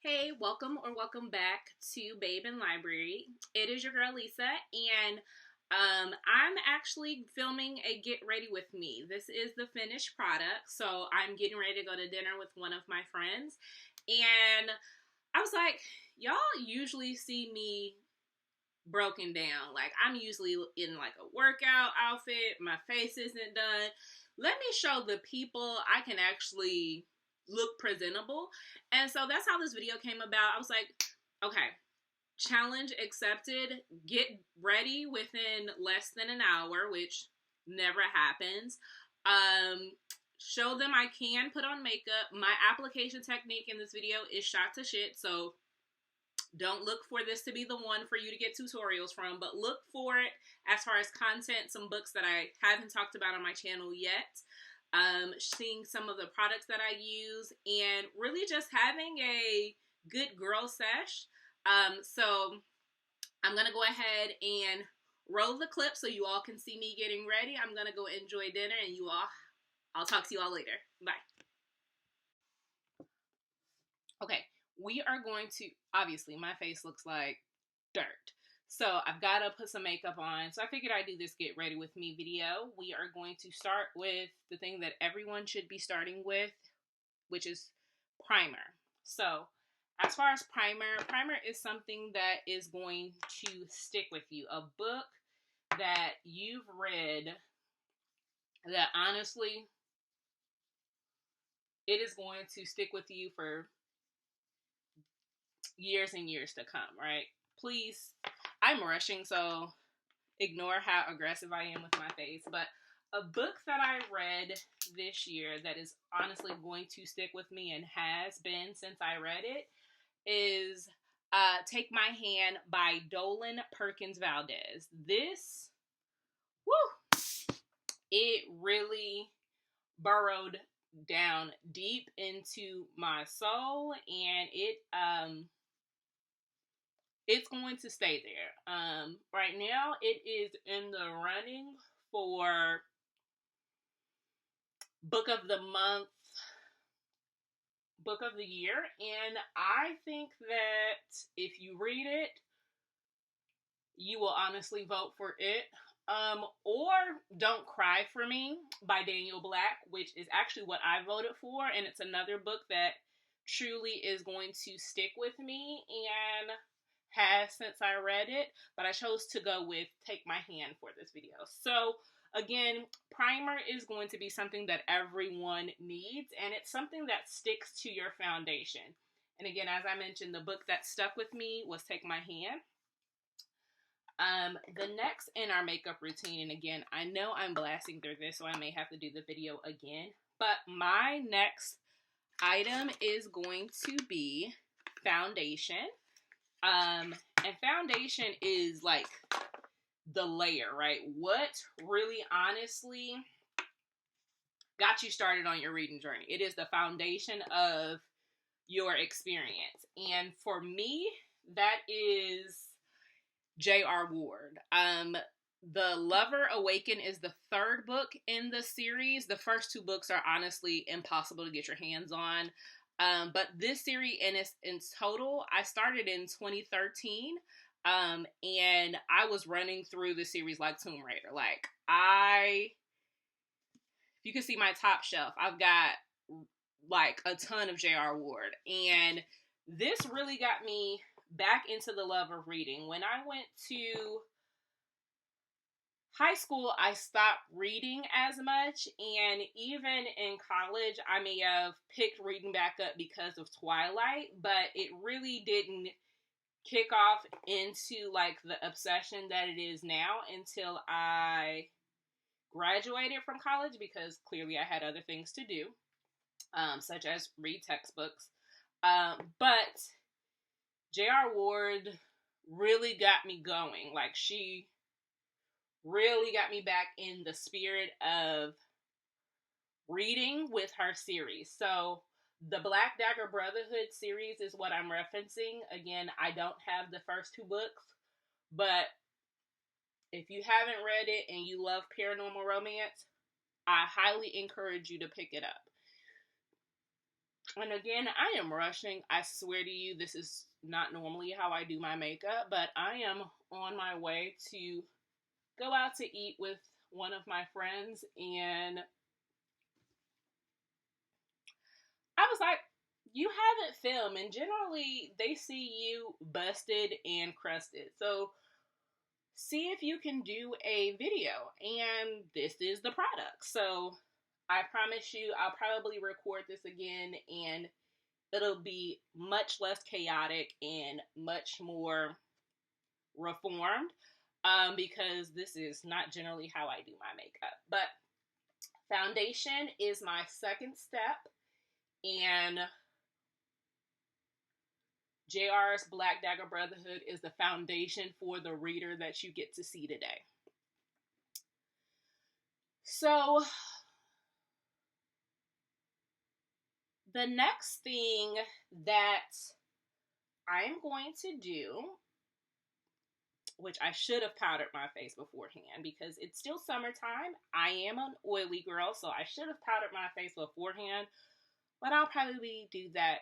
Hey, welcome or welcome back to Babe in Library. It is your girl Lisa, and I'm actually filming a Get Ready with Me. This is the finished product, so I'm getting ready to go to dinner with one of my friends, and I was like, y'all usually see me broken down. Like, I'm usually in like a workout outfit, my face isn't done. Let me show the people I can actually look presentable. And so that's how this video came about. I was like, okay, challenge accepted. Get ready within less than an hour, which never happens. Show them I can put on makeup. My application technique in this video is shot to shit, so don't look for this to be the one for you to get tutorials from, but look for it as far as content, some books that I haven't talked about on my channel yet, seeing some of the products that I use, and really just having a good girl sesh. So I'm going to go ahead and roll the clip so you all can see me getting ready. I'm going to go enjoy dinner, and I'll talk to you all later. Bye. Okay, we are going to, obviously my face looks like dirt. So I've got to put some makeup on. So I figured I'd do this Get Ready With Me video. We are going to start with the thing that everyone should be starting with, which is primer. So as far as primer is something that is going to stick with you. A book that you've read that honestly, it is going to stick with you for years and years to come, right? Please, I'm rushing, so ignore how aggressive I am with my face. But a book that I read this year that is honestly going to stick with me and has been since I read it is Take My Hand by Dolan Perkins Valdez. This, woo, it really burrowed down deep into my soul, and it's going to stay there. Right now, it is in the running for Book of the Month, Book of the Year, and I think that if you read it, you will honestly vote for it. Or Don't Cry for Me by Daniel Black, which is actually what I voted for, and it's another book that truly is going to stick with me and has since I read it, but I chose to go with Take My Hand for this video. So again, primer is going to be something that everyone needs, and it's something that sticks to your foundation. And again, as I mentioned, the book that stuck with me was Take My Hand. The next in our makeup routine, and again, I know I'm blasting through this, so I may have to do the video again, but my next item is going to be foundation. And foundation is like the layer, right? What really honestly got you started on your reading journey. It is the foundation of your experience. And for me, that is J.R. Ward. The Lover Awaken is the third book in the series. The first two books are honestly impossible to get your hands on. But this series in total, I started in 2013. And I was running through the series like Tomb Raider. Like, you can see my top shelf. I've got like a ton of J.R. Ward. And this really got me back into the love of reading. When I went to high school, I stopped reading as much, and even in college, I may have picked reading back up because of Twilight, but it really didn't kick off into like the obsession that it is now until I graduated from college, because clearly I had other things to do, such as read textbooks. But J.R. Ward really got me going. Like, she really got me back in the spirit of reading with her series. So the Black Dagger Brotherhood series is what I'm referencing. Again, I don't have the first two books, but if you haven't read it and you love paranormal romance, I highly encourage you to pick it up. And again, I am rushing. I swear to you, this is not normally how I do my makeup, but I am on my way to go out to eat with one of my friends, and I was like, you haven't filmed, and generally they see you busted and crusted. So see if you can do a video, and this is the product. So I promise you, I'll probably record this again, and it'll be much less chaotic and much more reformed, because this is not generally how I do my makeup. But foundation is my second step, and JR's Black Dagger Brotherhood is the foundation for the reader that you get to see today. So the next thing that I am going to do, which I should have powdered my face beforehand because it's still summertime. I am an oily girl, so I should have powdered my face beforehand, but I'll probably do that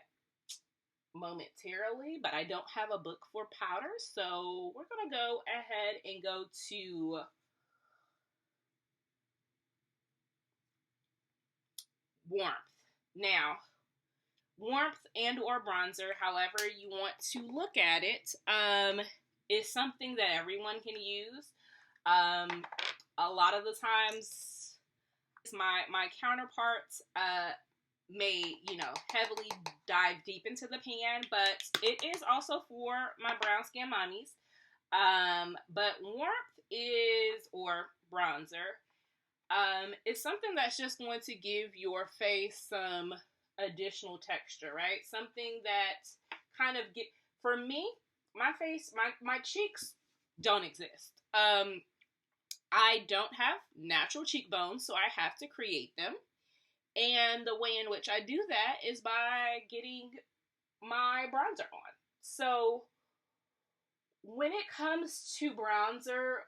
momentarily. But I don't have a book for powder, so we're going to go ahead and go to Warmth. Now, Warmth and or bronzer, however you want to look at it, is something that everyone can use. A lot of the times, my counterparts may, heavily dive deep into the pan, but it is also for my brown skin mommies. But Warmth is, or bronzer, it's something that's just going to give your face some additional texture, right? Something that kind of for me, my face, my cheeks don't exist. I don't have natural cheekbones, so I have to create them. And the way in which I do that is by getting my bronzer on. So when it comes to bronzer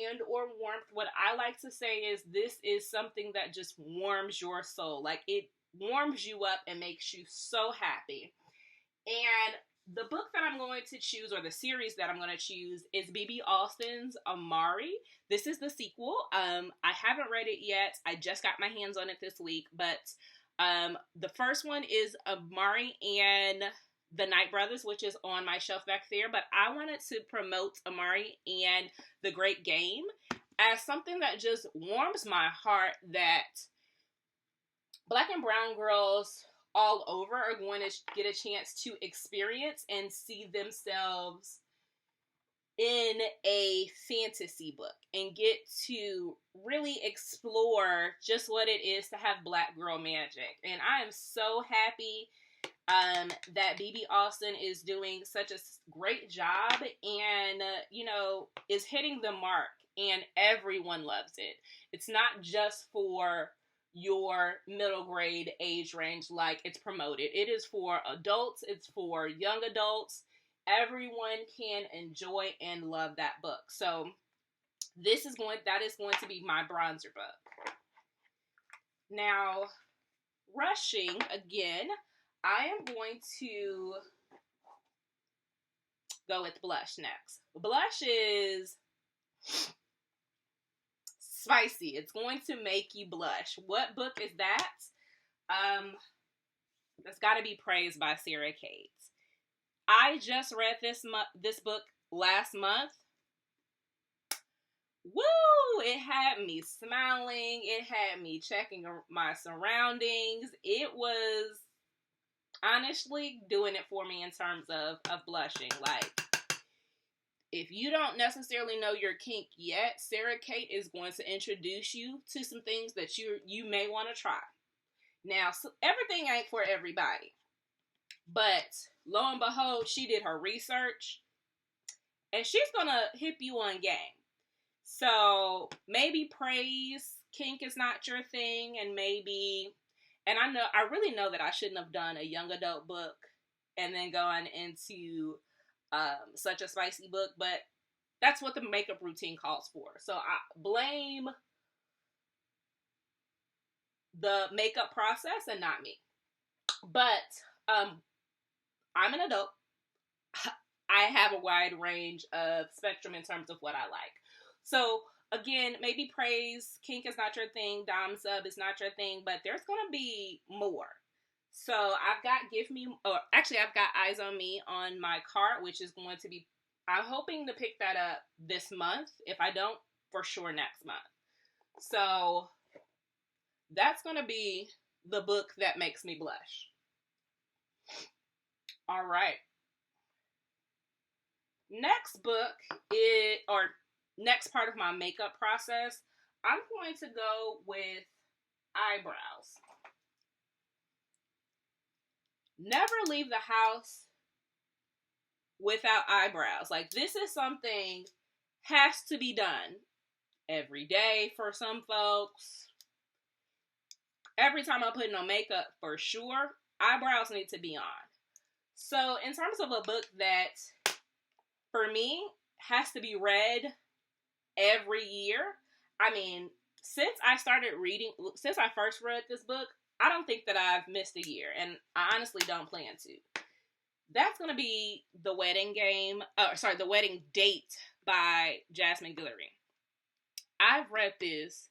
and or warmth, what I like to say is this is something that just warms your soul. Like, it warms you up and makes you so happy. And the book that I'm going to choose, or the series that I'm going to choose, is B.B. Alston's Amari. This is the sequel. I haven't read it yet. I just got my hands on it this week. But the first one is Amari and the Night Brothers, which is on my shelf back there. But I wanted to promote Amari and The Great Game as something that just warms my heart, that Black and brown girls all over are going to get a chance to experience and see themselves in a fantasy book and get to really explore just what it is to have Black girl magic. And I am so happy that B.B. Alston is doing such a great job and, is hitting the mark, and everyone loves it. It's not just for your middle grade age range like it's promoted. It is for adults. It's for young adults. Everyone can enjoy and love that book. So that is going to be my bronzer book. Now, rushing again, I am going to go with blush next. Blush is spicy. It's going to make you blush. What book is that? That's got to be Praised by Sarah Kate. I just read this book last month. Woo! It had me smiling. It had me checking my surroundings. It was honestly doing it for me in terms of blushing. Like, if you don't necessarily know your kink yet, Sarah Kate is going to introduce you to some things that you may want to try. Now, everything ain't for everybody, but lo and behold, she did her research, and she's gonna hip you on game. So maybe praise kink is not your thing, and I really know that I shouldn't have done a young adult book and then gone into such a spicy book, but that's what the makeup routine calls for. So I blame the makeup process and not me. But I'm an adult. I have a wide range of spectrum in terms of what I like. So again, maybe praise, kink is not your thing, dom sub is not your thing, but there's gonna be more. So I've got I've got Eyes on Me on my cart, which is going to be, I'm hoping to pick that up this month. If I don't, for sure next month. So that's gonna be the book that makes me blush. All right. Next book next part of my makeup process, I'm going to go with eyebrows. Never leave the house without eyebrows. Like, this is something has to be done every day for some folks. Every time I'm putting on makeup, for sure, eyebrows need to be on. So in terms of a book that, for me, has to be read every year, I mean, since I first read this book, I don't think that I've missed a year, and I honestly don't plan to. That's going to be The Wedding Date by Jasmine Guillory. I've read this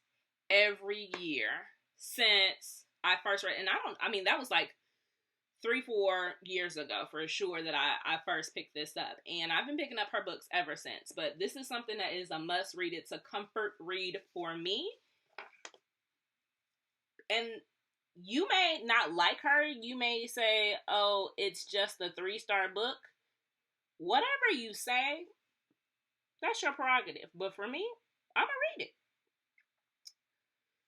every year since I first read it, and that was like 3-4 years ago for sure that I first picked this up, and I've been picking up her books ever since. But this is something that is a must read. It's a comfort read for me. And you may not like her. You may say, oh, it's just a 3-star book. Whatever you say, that's your prerogative. But for me, I'm gonna read it.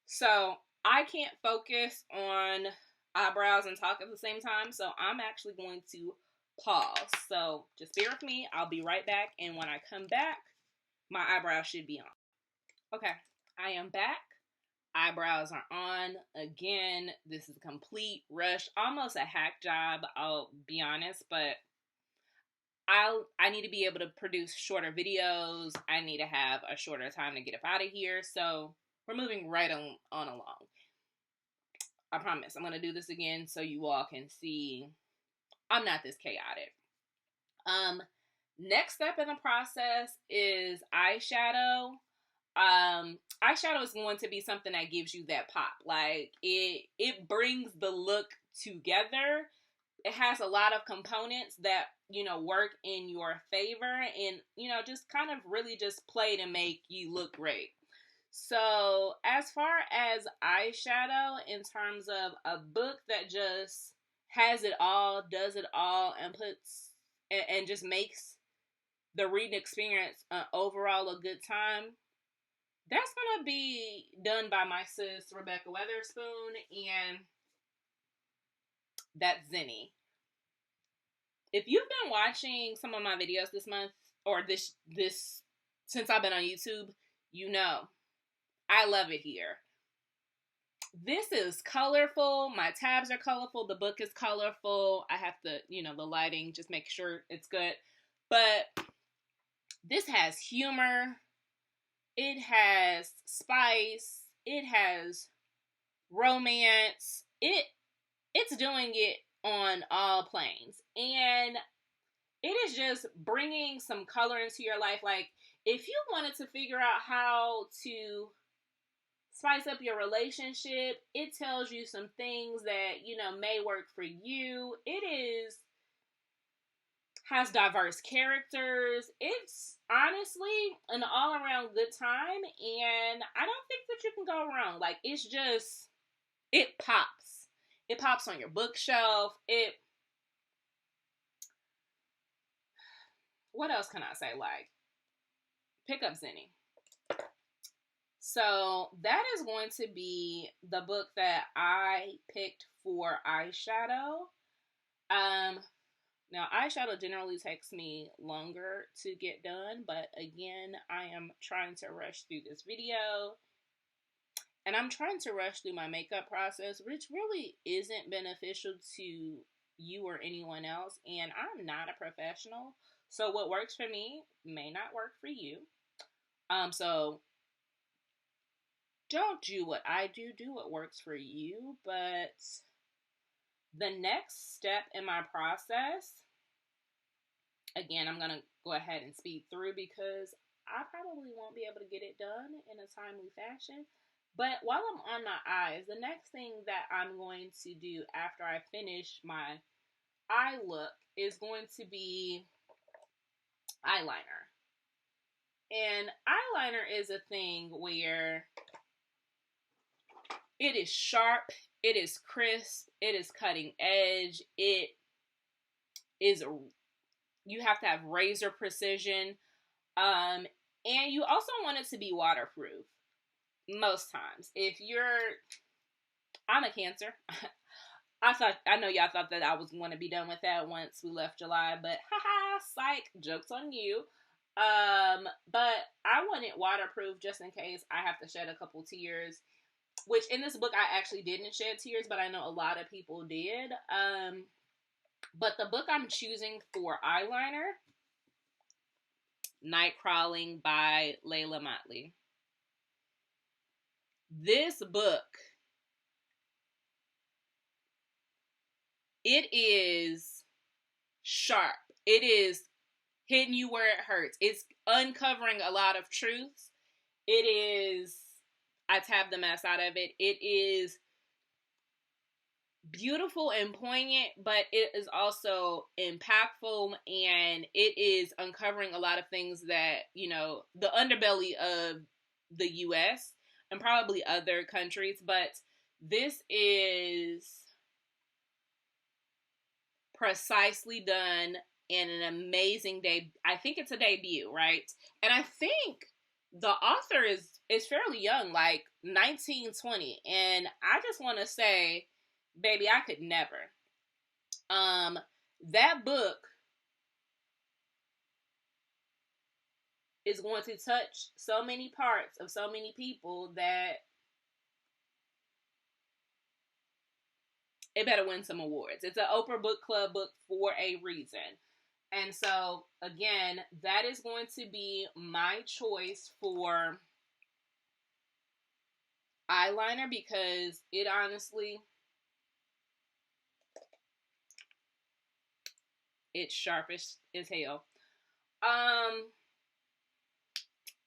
So I can't focus on eyebrows and talk at the same time, so I'm actually going to pause. So just bear with me. I'll be right back, and when I come back, my eyebrows should be on. Okay, I am back. Eyebrows are on. Again, this is a complete rush, almost a hack job, I'll be honest, but I need to be able to produce shorter videos. I need to have a shorter time to get up out of here, so we're moving right on along. I promise I'm going to do this again so you all can see I'm not this chaotic. Next step in the process is eyeshadow. Eyeshadow is going to be something that gives you that pop. Like, it brings the look together. It has a lot of components that, work in your favor and, just kind of really just play to make you look great. So as far as eyeshadow, in terms of a book that just has it all, does it all, and just makes the reading experience overall a good time, that's going to be done by my sis, Rebecca Weatherspoon, and that's Zenny. If you've been watching some of my videos this month, or this since I've been on YouTube, I love it here. This is colorful. My tabs are colorful. The book is colorful. I have to, the lighting, just make sure it's good. But this has humor. It has spice. It has romance. It's doing it on all planes. And it is just bringing some color into your life. Like, if you wanted to figure out how to spice up your relationship, it tells you some things that, may work for you. Has diverse characters. It's honestly an all-around good time, and I don't think that you can go wrong. Like, it pops. It pops on your bookshelf. What else can I say? Like, pick up Zenny. So that is going to be the book that I picked for eyeshadow. Now eyeshadow generally takes me longer to get done, but again, I am trying to rush through this video. And I'm trying to rush through my makeup process, which really isn't beneficial to you or anyone else. And I'm not a professional. So what works for me may not work for you. So don't do what I do. Do what works for you. But The next step in my process, again, I'm going to go ahead and speed through because I probably won't be able to get it done in a timely fashion. But while I'm on my eyes, the next thing that I'm going to do after I finish my eye look is going to be eyeliner. And eyeliner is a thing where it is sharp, it is crisp, it is cutting edge, it is, you have to have razor precision, and you also want it to be waterproof most times. If you're, I'm a Cancer. I know y'all thought that I was going to be done with that once we left July, but haha, psych, joke's on you. But I want it waterproof just in case I have to shed a couple tears, which in this book I actually didn't shed tears, but I know a lot of people did. But the book I'm choosing for eyeliner, Night Crawling by Layla Motley. This book, it is sharp. It is hitting you where it hurts. It's uncovering a lot of truths. It is, I tabbed the mess out of it. It is beautiful and poignant, but it is also impactful, and it is uncovering a lot of things that, you know, the underbelly of the US and probably other countries. But this is precisely done in an amazing I think it's a debut, right? And I think the author is fairly young, like 19, 20. And I just want to say, baby, I could never. That book is going to touch so many parts of so many people that it better win some awards. It's an Oprah Book Club book for a reason. And so, again, that is going to be my choice for eyeliner because it honestly, it's sharp as hell.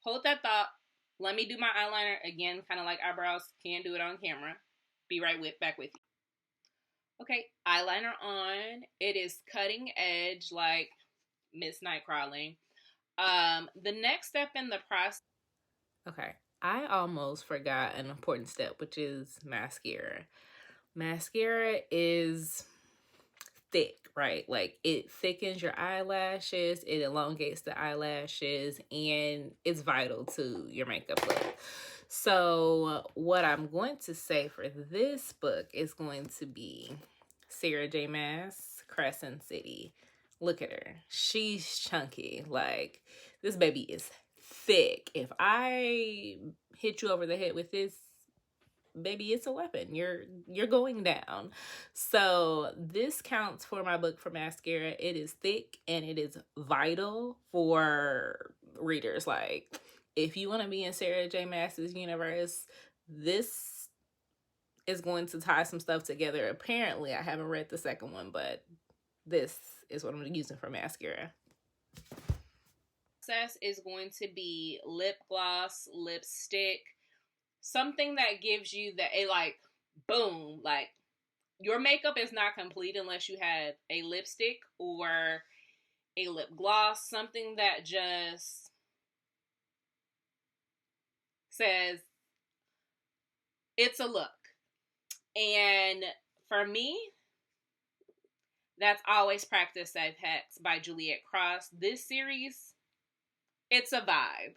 Hold that thought. Let me do my eyeliner again, kind of like eyebrows. Can't do it on camera. Be right back with you. Okay, eyeliner on. It is cutting edge like Miss Nightcrawling. The next step in the process. Okay, I almost forgot an important step, which is mascara. Mascara is thick, right? Like, it thickens your eyelashes, it elongates the eyelashes, and it's vital to your makeup look. So what I'm going to say for this book is going to be Sarah J. Maas, Crescent City. Look at her. She's chunky. Like, this baby is thick. If I hit you over the head with this, baby, it's a weapon. You're going down. So this counts for my book for mascara. It is thick and it is vital for readers. Like, if you want to be in Sarah J. Maas's universe, this is going to tie some stuff together. Apparently, I haven't read the second one, but this is what I'm using for mascara. Process is going to be lip gloss, lipstick, something that gives you a like boom, like your makeup is not complete unless you have a lipstick or a lip gloss, something that just says it's a look. And for me, that's Always Practice Safe Hacks by Juliet Cross. This series, it's a vibe.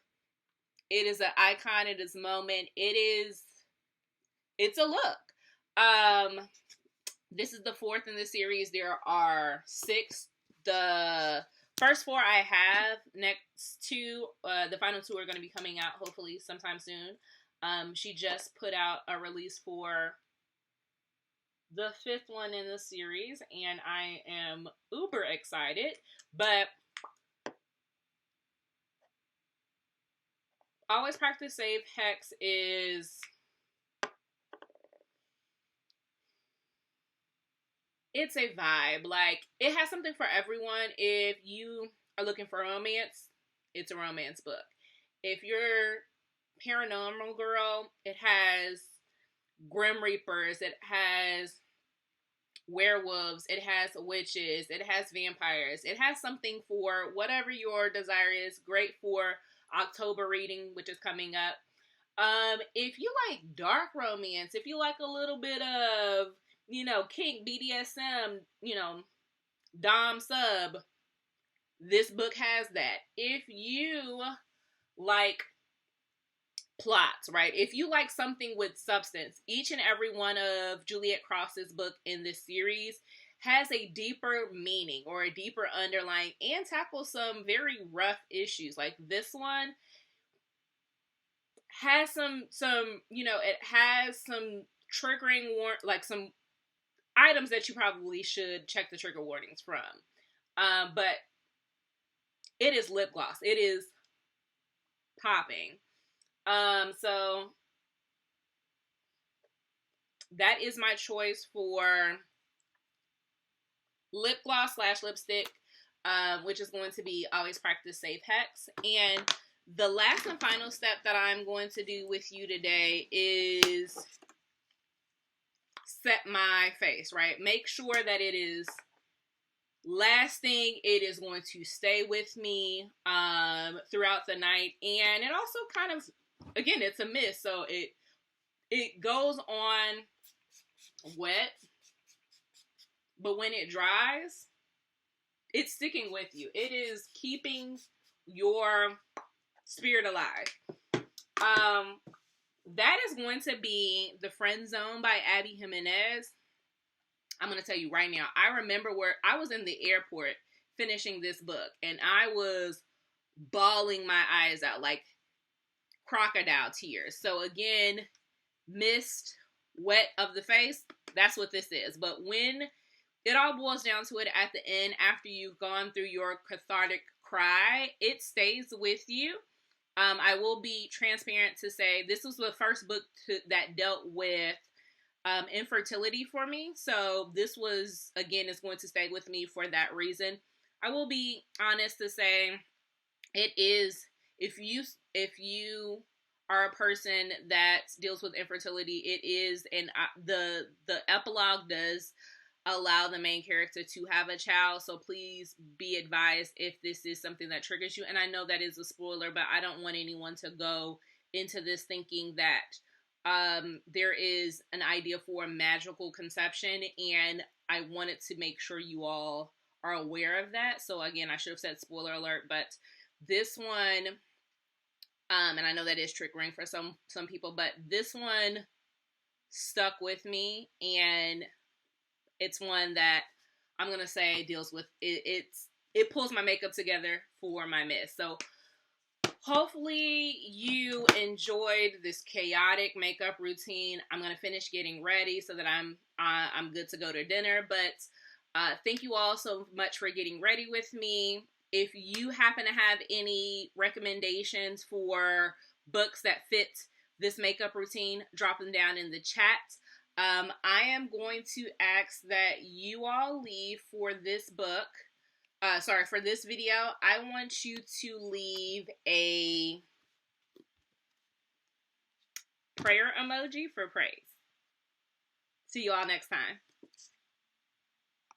It is an icon. It is a moment. It's a look. This is the fourth in the series. There are 6. The first 4 I have. Next 2, the final 2 are going to be coming out hopefully sometime soon. She just put out a release for the 5th one in the series, and I am uber excited. But Always Practice Safe Hacks is it's a vibe. Like, it has something for everyone. If you are looking for romance, it's a romance book. If you're paranormal girl, it has Grim Reapers, it has werewolves, it has witches, it has vampires. It has something for whatever your desire is. Great for October reading, which is coming up. If you like dark romance, if you like a little bit of, kink, BDSM, dom sub, this book has that. If you like plots, right? If you like something with substance, each and every one of Juliet Cross's book in this series has a deeper meaning or a deeper underlying and tackles some very rough issues. Like this one has some it has some triggering like some items that you probably should check the trigger warnings from. But it is lip gloss. It is popping. So that is my choice for lip gloss / lipstick, which is going to be Always Practice Safe Hex. And the last and final step that I'm going to do with you today is set my face, right? Make sure that it is lasting. It is going to stay with me throughout the night. And it also kind of, again, it's a mist, so it goes on wet, but when it dries, it's sticking with you. It is keeping your spirit alive. That is going to be The Friend Zone by Abby Jimenez. I'm going to tell you right now, I remember where I was in the airport finishing this book, and I was bawling my eyes out, like crocodile tears. So again, mist, wet of the face, that's what this is. But when it all boils down to it at the end, after you've gone through your cathartic cry, it stays with you. I will be transparent to say this was the first book that dealt with infertility for me. So this was, again, is going to stay with me for that reason. I will be honest to say it is, if you are a person that deals with infertility, it is, and the epilogue does allow the main character to have a child, so please be advised if this is something that triggers you. And I know that is a spoiler, but I don't want anyone to go into this thinking that there is an idea for a magical conception, and I wanted to make sure you all are aware of that. So again, I should have said spoiler alert, but this one, and I know that is triggering for some people, but this one stuck with me, and it's one that I'm going to say deals with, it pulls my makeup together for my miss. So hopefully you enjoyed this chaotic makeup routine. I'm going to finish getting ready so that I'm good to go to dinner. But thank you all so much for getting ready with me. If you happen to have any recommendations for books that fit this makeup routine, drop them down in the chat. I am going to ask that you all leave for this book, for this video, I want you to leave a prayer emoji for praise. See you all next time.